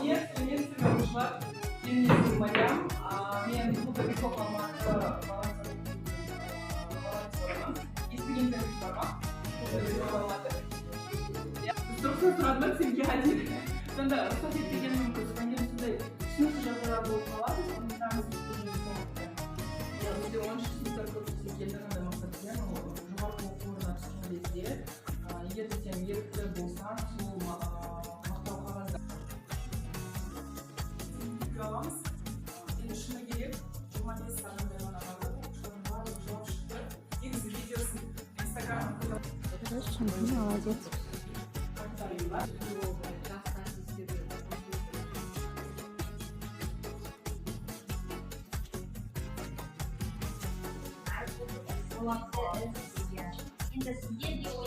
студентами ушла Ленинским морям, мен бұл көп алматы волонтермын. Естігендеріңіз бар ма? Дұрыстан сұрадым, сен келдің. Сонда рұқсат етпеген мүмкін. Сонда сондай түсінікті жағдайлар болып қалады, сондықтан бізде 13 сыныптар көптесе келдің андай мақсатпен жоғарғы оқу орнына түскен кезде егер де сен ерікті болсаң, сол мақтау қағазда аламыз. Енді шыны керек, 25 сағындай ғана бағады. Оқушылардың барлығы жауап шықты. Негізі видеосын инстаграмға Хорошо, молодец. In the